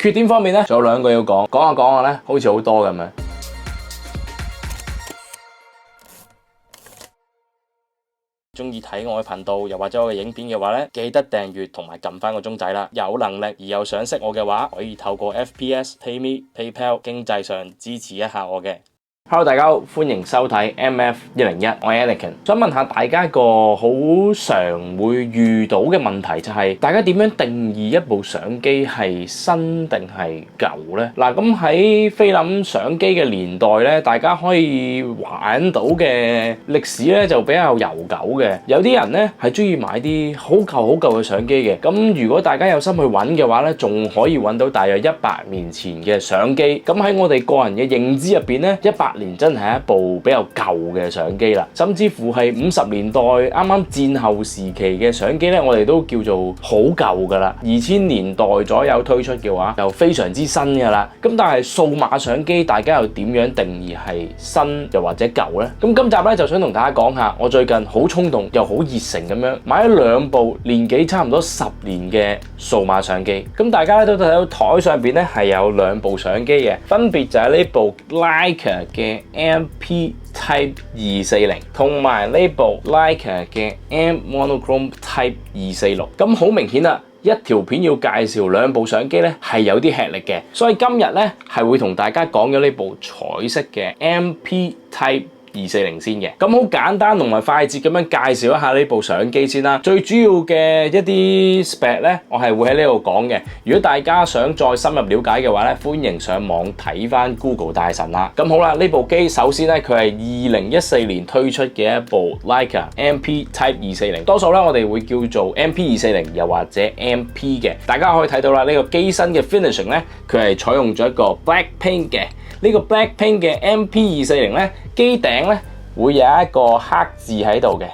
缺點方面咧，仲有2個要講，講下咧，好似好多咁樣。中意睇我嘅頻道，又或者我嘅影片嘅話咧，記得訂閱同埋撳翻個鐘仔啦。有能力而又想識我嘅話，可以透過 FPS、PayMe、PayPal 經濟上支持一下我嘅。Hello， 大家好，歡迎收睇 MF101，我係 Anakin。想問下大家一個好常會遇到嘅問題，就係大家點樣定義一部相機係新定係舊呢？嗱，咁喺菲林相機嘅年代咧，大家可以玩到嘅歷史咧就比較悠久嘅。有啲人咧係中意買啲好舊嘅相機嘅。咁如果大家有心去揾嘅話咧，仲可以揾到大約100年前嘅相機。咁喺我哋個人嘅認知入邊咧，100年真係一部比較舊嘅相機啦，甚至乎係50年代啱啱戰後時期嘅相機咧，我哋都叫做好舊噶啦。2000年代左右推出嘅話，就非常之新噶啦。咁但係數碼相機，大家又點樣定義係新又或者舊呢？咁今集咧就想同大家講下，我最近好衝動又好熱誠咁樣買咗2部年紀差唔多10年嘅數碼相機。咁大家咧都睇到台上邊咧係有2部相機嘅，分別就係呢部 Leica 嘅MP Type 240同埋呢部 Leica 嘅 M Monochrome Type 246。咁好明顯啦，一條片要介紹2部相機咧係有啲吃力嘅，所以今日咧係會同大家講咗呢部彩色嘅 MP Type 240先嘅。咁好簡單同埋快捷咁樣介紹一下呢部相機先啦。最主要嘅一啲 spec 咧，我係會喺呢度講嘅。如果大家想再深入了解嘅話咧，歡迎上網睇翻 Google 大神啦。咁好啦，呢部機首先咧佢係2014年推出嘅一部 Leica MP Type 240，多數咧我哋會叫做 MP 240又或者 MP 嘅。大家可以睇到啦，呢個機身嘅 finishing 咧，佢係採用咗一個 black paint 嘅。呢個 black paint 嘅 MP 240咧，機頂咧會有一個黑字喺度嘅。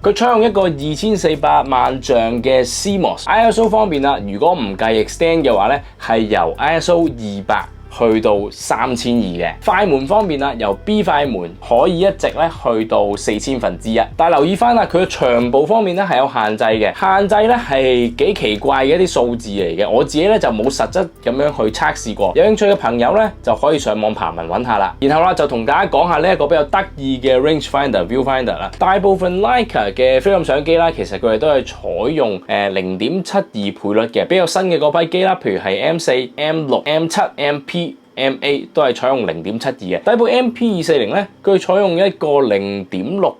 佢採用一個2400萬像嘅 CMOS。ISO 方面啦，如果唔計 extend 嘅話咧，係由 ISO 200去到3200嘅。快門方面啦，由 B 快門可以一直咧去到1/4000。但係留意翻啦，佢嘅長部方面咧係有限制嘅，限制咧係幾奇怪嘅一啲數字嚟嘅。我自己咧就冇實質咁樣去測試過，有興趣嘅朋友咧就可以上網爬文揾下啦。然後啦就同大家講下呢一個比較得意嘅 range finder viewfinder 啦。大部分 Leica 嘅菲林相機啦，其實佢哋都係採用0.72倍率嘅。比較新嘅嗰批機啦，譬如係 M4、M6、M7、MP。MA 都係採用0.72嘅。第一部 MP 240咧，佢採用一個0.68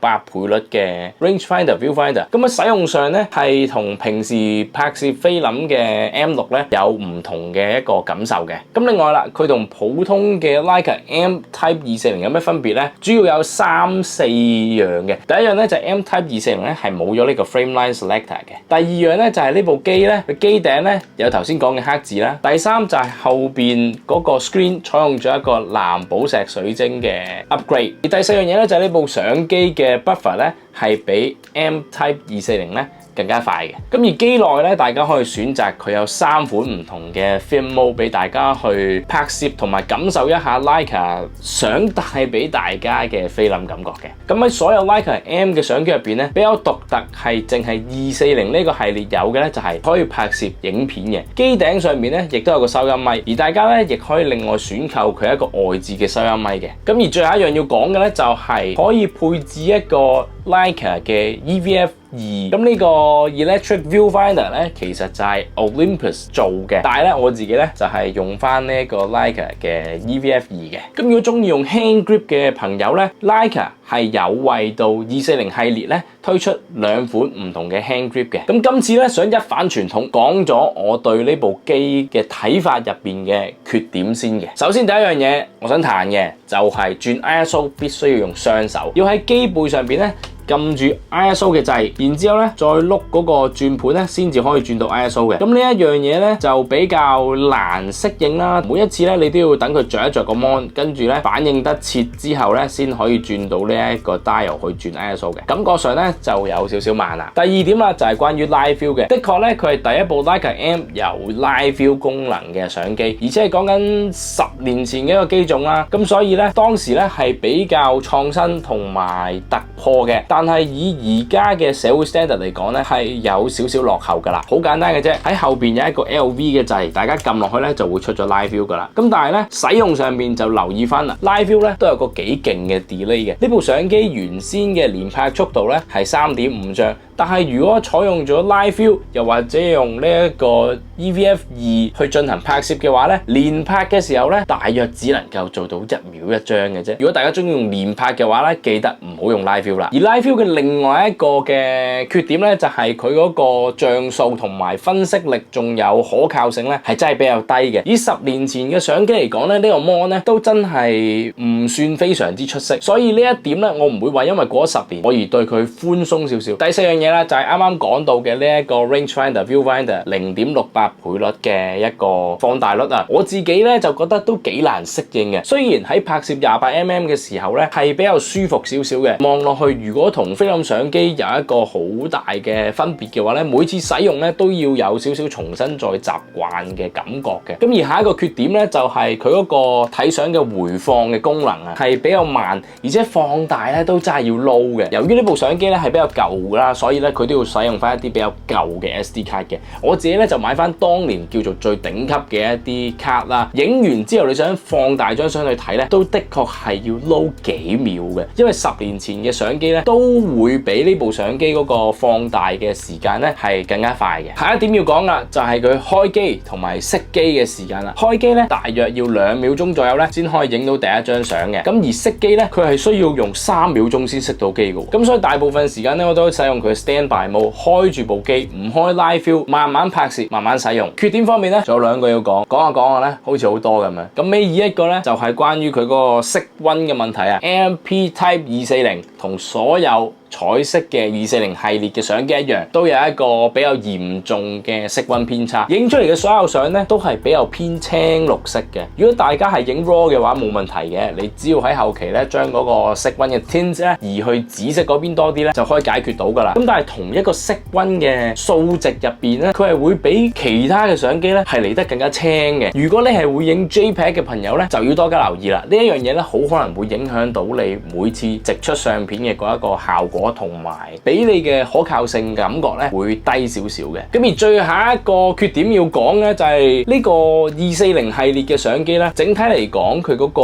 倍率嘅 range finder viewfinder。咁喺使用上咧，係同平時拍攝菲林嘅 M6咧有唔同嘅一個感受嘅。咁另外啦，佢同普通嘅 Leica M Type 240有咩分別咧？主要有3、4樣嘅。第一樣咧就係 M Type 240咧係冇咗呢個 frame line selector 嘅。第二樣咧就係呢部機咧，佢機頂咧有頭先講嘅黑字啦。第三就係後邊嗰個 screen採用咗一個藍寶石水晶嘅 upgrade， 而第4樣嘢咧就係呢部相機嘅 buffer 咧係比 M Type 240咧更加快嘅。咁而機內咧，大家可以選擇佢有3款唔同嘅 film mode 俾大家去拍攝同埋感受一下 Leica 想帶俾大家嘅菲林感覺嘅。咁喺所有 Leica M 嘅相機入邊咧，比較獨特係淨係240呢個系列有嘅咧，就係可以拍攝影片嘅。機頂上面咧亦都有個收音咪，而大家咧亦可以另外選購佢一個外置嘅收音咪嘅。咁而最後一樣要講嘅咧，就係可以配置一個 Leica 嘅 EVF2。咁呢個 Electric Viewfinder 咧，其實就係 Olympus 做嘅，但係咧我自己咧就係用翻呢個 Leica 嘅 EVF2嘅。咁如果中意用 hand grip 嘅朋友咧 ，Leica 係有為到240系列咧推出2款唔同嘅 hand grip 嘅。咁今次咧想一反傳統，講咗我對呢部機嘅睇法入邊嘅缺點先嘅。首先第一樣嘢我想彈嘅就係轉 ISO 必須要用雙手，要喺機背上邊咧撳住 ISO 嘅掣，然之後咧再碌嗰個轉盤咧，先至可以轉到 ISO 嘅。咁呢一樣嘢咧就比較難適應啦。每一次咧你都要等佢着一着個 mon， 跟住咧反應得切之後咧，先可以轉到呢一個 dial 去轉 ISO 嘅。感覺上咧就有少少慢啦。第二點啦就係關於 Live View 嘅，的確咧佢係第一部 Leica M 有 Live View 功能嘅相機，而且係講緊10年前嘅一個機種啦。咁所以咧當時咧係比較創新同埋突破嘅。但係以而家嘅社會 standard 嚟講咧，係有少少落後噶啦。好簡單嘅啫，喺後邊有一個 LV 嘅掣，大家撳落去咧就會出咗 Live View 噶啦。咁但係咧使用上面就留意翻啦，Live View 咧都有個幾勁嘅 delay 嘅。呢部相機原先嘅連拍速度咧係3.5張。但係如果採用咗 Live View， 又或者用呢一個 EVF2 去進行拍攝嘅話咧，連拍嘅時候咧，大約只能夠做到1秒1張嘅啫。如果大家中意用連拍嘅話咧，記得唔好用 Live View 啦。而 Live View 嘅另外一個嘅缺點咧，就係佢嗰個像素同埋分析力仲有可靠性咧，係真係比較低嘅。以10年前嘅相機嚟講咧，呢個 mon 咧都真係唔算非常之出色。所以呢一點咧，我唔會話因為過咗10年，我而對佢寬鬆少少。第四樣嘢啦，就係啱啱講到嘅呢一個 Range Finder Viewfinder 0.68倍率嘅一個放大率啊，我自己咧就覺得都幾難適應嘅。雖然喺拍攝28mm 嘅時候咧係比較舒服少少嘅，望落去如果同菲林相機有一個好大嘅分別嘅話咧，每次使用咧都要有少少重新再習慣嘅感覺嘅。咁而下一個缺點咧就係佢嗰個睇相嘅回放嘅功能啊，係比較慢，而且放大咧都真係要撈嘅。由於呢部相機咧係比較舊啦，所以咧佢都要使用翻一啲比較舊嘅 SD 卡嘅。我自己咧就買翻當年叫做最頂級嘅一啲卡啦，影完之後你想放大張相去睇咧，都的確係要撈幾秒嘅。因為10年前嘅相機咧都會比呢部相機嗰個放大嘅時間咧係更加快嘅。下一點要講啦，就係佢開機同埋熄機嘅時間啦。開機咧大約要2秒鐘左右咧先可以影到第一張相嘅，咁而熄機咧佢係需要用3秒鐘先熄到機嘅。咁所以大部分時間咧我都使用佢 Standby Mode，開住部機唔開 Live View， 慢慢拍攝慢慢使用。缺點方面咧仲有2個要講，講下咧好似好多咁樣。咁尾二一個咧就係關於佢嗰個熄溫嘅問題啊。AMP Type 240同所有彩色嘅240系列嘅相機一樣，都有一個比較嚴重嘅色溫偏差，影出嚟嘅所有相咧都係比較偏青綠色嘅。如果大家係影 RAW 嘅話冇問題嘅，你只要喺後期咧將嗰個色溫嘅 tint 咧移去紫色嗰邊多啲咧，就可以解決到噶啦。咁但係同一個色溫嘅數值入邊咧，佢係會比其他嘅相機咧係嚟得更加青嘅。如果你係會影 JPEG 嘅朋友咧，就要多加留意啦。呢一樣嘢咧好可能會影響到你每次直出相片嘅嗰一個效果。同埋俾你嘅可靠性感覺咧會低少少嘅。咁而最後一個缺點要講咧就係呢個240系列嘅相機咧，整體嚟講佢嗰個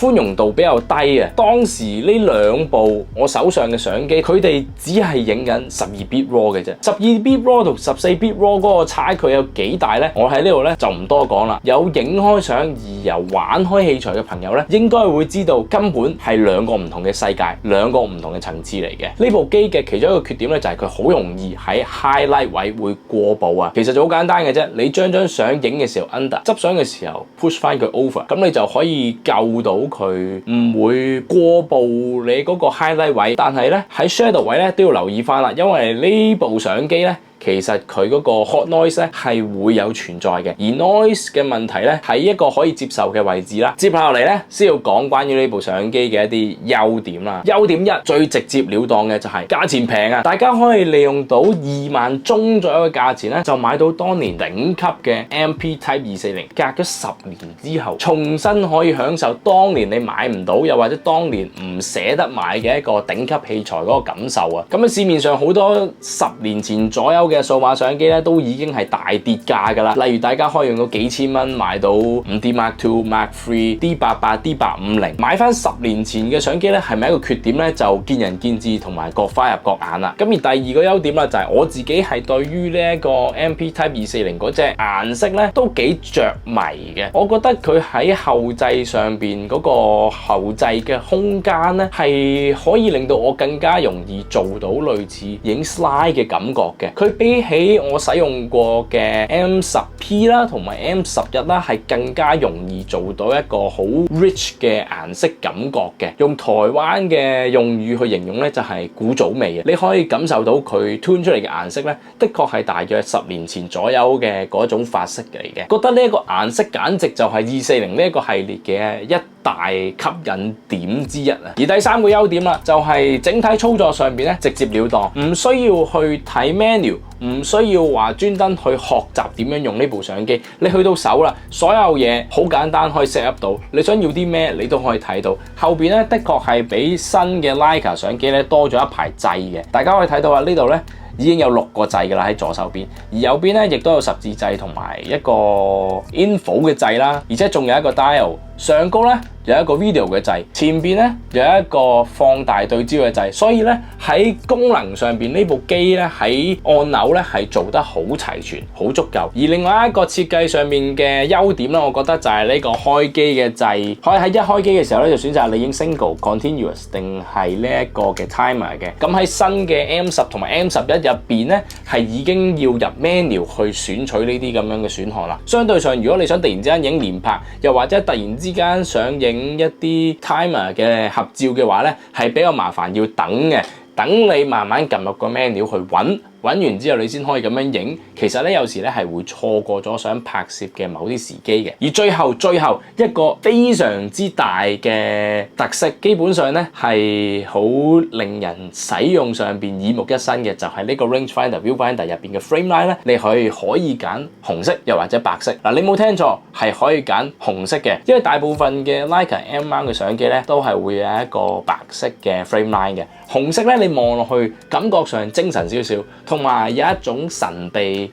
寬容度比較低啊。當時呢2部我手上嘅相機，佢哋只係影緊12bit RAW 嘅啫。12bit RAW 同14bit RAW 嗰個差距有幾大咧？我喺呢度咧就唔多講啦。有影開相而又玩開器材嘅朋友咧，應該會知道根本係2個唔同嘅世界，2個唔同嘅層次嚟嘅。呢部機嘅其中一個缺點咧就係佢好容易喺 highlight 位會過曝啊。其實就好簡單嘅啫，你將相影嘅時候 under， 執相嘅時候 push 翻佢 over， 咁你就可以救到佢唔會過曝你嗰個 highlight 位。但係咧喺 shadow 位咧都要留意翻啦，因為呢部相機咧其實佢嗰個 hot noise 咧係會有存在嘅，而 noise 嘅問題咧喺一個可以接受嘅位置啦。接下落嚟咧先要講關於呢部相機嘅一啲優點啦。優點1，最直接了當嘅就係價錢平啊！大家可以利用到2萬中左右嘅價錢咧，就買到當年頂級嘅 AMP Type 240，隔咗10年之後，重新可以享受當年你買唔到，又或者當年唔捨得買嘅一個頂級器材嗰個感受啊！咁喺市面上好多10年前左右嘅數碼相機咧都已經係大跌價噶啦，例如大家可以用到幾千蚊買到 5D Mark II、Mark III、D88、D850，買翻10年前嘅相機咧係咪一個缺點咧？就見仁見智同埋各花入各眼啦。咁而第2個優點啦就係我自己係對於呢一個 AMP Type 240嗰隻顏色咧都幾着迷嘅。我覺得佢喺後製上邊嗰個後製嘅空間咧係可以令到我更加容易做到類似影 slide 嘅感覺嘅。佢比起我使用過嘅 M10P 啦同埋 M11啦係更加容易做到一個好 rich 嘅顏色感覺嘅。用台灣嘅用語去形容咧就係古早味啊！你可以感受到佢 tune 出嚟嘅顏色咧，的確係大約10年前左右嘅嗰種髮色嚟嘅。覺得呢一個顏色簡直就係240呢一個系列嘅一大吸引點之一啊。而第三個優點啦，就係整體操作上邊咧直接了當，唔需要去睇 menu， 唔需要話專登去學習點樣用呢部相機，你去到手啦，所有嘢好簡單可以 set up 到，你想要啲咩你都可以睇到。後邊咧的確係比新嘅 Leica 相機咧多咗一排掣嘅，大家可以睇到啊，呢度咧已經有6個掣㗎啦喺左手邊，而右邊咧亦都有十字掣同埋一個 info 嘅掣啦，而且仲有一個 dial， 上高咧有一個 video 嘅掣，前邊咧有一個放大對焦嘅掣，所以咧喺功能上邊呢部機咧喺按鈕咧係做得好齊全、好足夠。而另外一個設計上面嘅優點咧，我覺得就係呢個開機嘅掣，可以喺一開機嘅時候咧就選擇你影 single、continuous 定係呢一個嘅 timer 嘅。咁喺新嘅 M10同埋 M11入邊咧係已經要入 menu 去選取呢啲咁樣嘅選項啦。相對上，如果你想突然之間影連拍，又或者突然之間想影一啲 timer 嘅合照嘅話咧，係比較麻煩，要等嘅，等你慢慢撳入個 menu 去揾完之後，你先可以咁樣影。其實咧，有時咧係會錯過咗想拍攝嘅某啲時機嘅。而最後一個非常之大嘅特色，基本上咧係好令人使用上邊耳目一新嘅，就係呢個 range finder viewfinder 入邊嘅 frame line 咧，你可以揀紅色又或者白色。嗱，你冇聽錯，係可以揀紅色嘅，因為大部分嘅 Leica M mount 嘅相機咧都係會有一個白色嘅 frame line 嘅。紅色咧，你望落去感覺上精神少少，同埋有一種神秘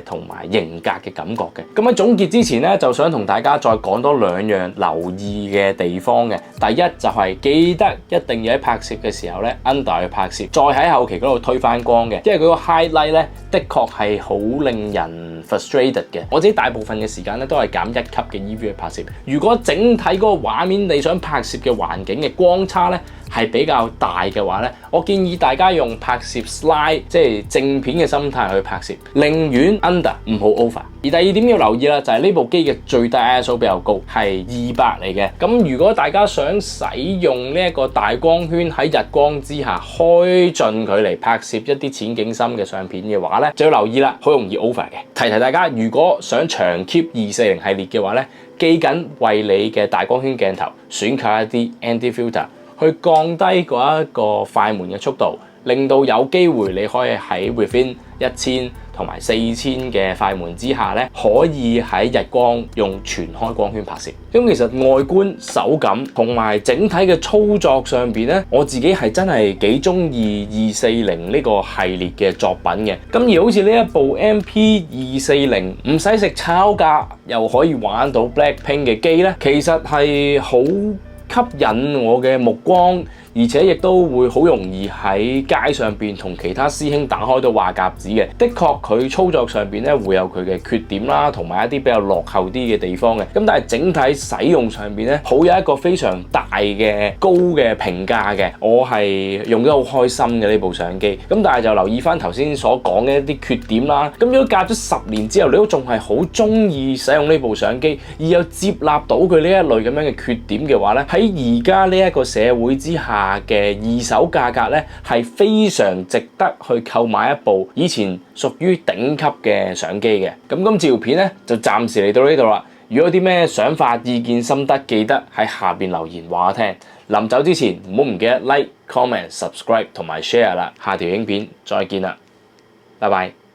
同埋型格嘅感覺嘅。咁喺總結之前咧，就想同大家再講多2樣留意嘅地方嘅。第一就係記得一定要喺拍攝嘅時候咧 under 去拍攝，再喺後期嗰度推翻光嘅，因為佢個 highlight 咧的確係好令人 frustrated 嘅。我自己大部分嘅時間咧都係減1級嘅 EV 去拍攝。如果整體嗰個畫面你想拍攝嘅環境嘅光差咧係比較大嘅話咧，我建議大家用拍攝 slide 即係正片嘅心態去拍攝，寧願 under 唔好 over。而第二點要留意啦，就係呢部機嘅最低 ISO 比較高，係200嚟嘅。咁如果大家想使用呢一個大光圈喺日光之下開盡佢嚟拍攝一啲淺景深嘅相片嘅話咧，就要留意啦，好容易 over 嘅。提大家，如果想長 keep 240系列嘅話咧，記緊為你嘅大光圈鏡頭選購一啲 anti filter，去降低嗰一個快門嘅速度，令到有機會你可以喺 within 1000同埋4000嘅快門之下咧，可以喺日光用全開光圈拍攝。咁其實外觀、手感同埋整體嘅操作上邊咧，我自己係真係幾中意240呢個系列嘅作品嘅。咁而好似呢一部 MP240唔使食炒價又可以玩到 Blackpink 嘅機咧，其實係好吸引我嘅目光，而且亦都會好容易喺街上邊同其他師兄打開到話匣子嘅。的確佢操作上邊咧會有佢嘅缺點啦，同埋一啲比較落後啲嘅地方嘅。咁但係整體使用上邊咧，好有一個非常大嘅高嘅評價嘅。我係用得好開心嘅呢部相機。咁但係就留意翻頭先所講嘅一啲缺點啦。咁如果隔咗10年之後，你都仲係好中意使用呢部相機，而又接納到佢呢一類咁樣嘅缺點嘅話咧，喺而家呢一個社會之下嘅二手價格咧，係非常值得去購買一部以前屬於頂級嘅相機嘅。咁今次條片咧就暫時嚟到呢度啦。如果有啲咩想法、意見、心得，記得喺下邊留言話我聽。臨走之前唔好唔記得 like、comment、subscribe 同埋 share 啦。下條影片再見啦，拜拜。